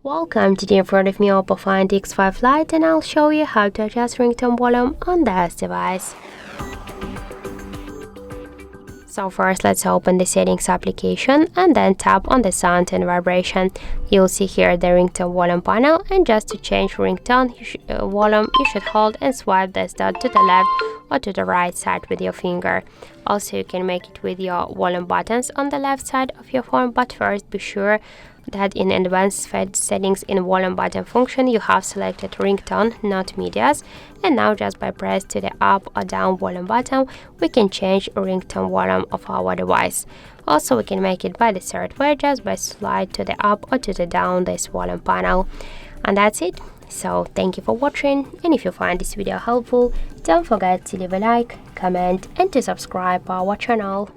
Welcome, today in front of me OPPO Find X5 Lite, and I'll show you how to adjust ringtone volume on this device. So first, let's open the settings application and then tap on the sound and vibration. You'll see here the ringtone volume panel, and just to change ringtone volume, you should hold and swipe this dot to the left or to the right side with your finger. Also, you can make it with your volume buttons on the left side of your phone, but first be sure that in advanced settings in volume button function you have selected ringtone, not medias, and now just by press to the up or down volume button we can change ringtone volume of our device. Also, we can make it by the third way, just by slide to the up or to the down this volume panel. And that's it. So thank you for watching, and if you find this video helpful, don't forget to leave a like, comment and to subscribe our channel.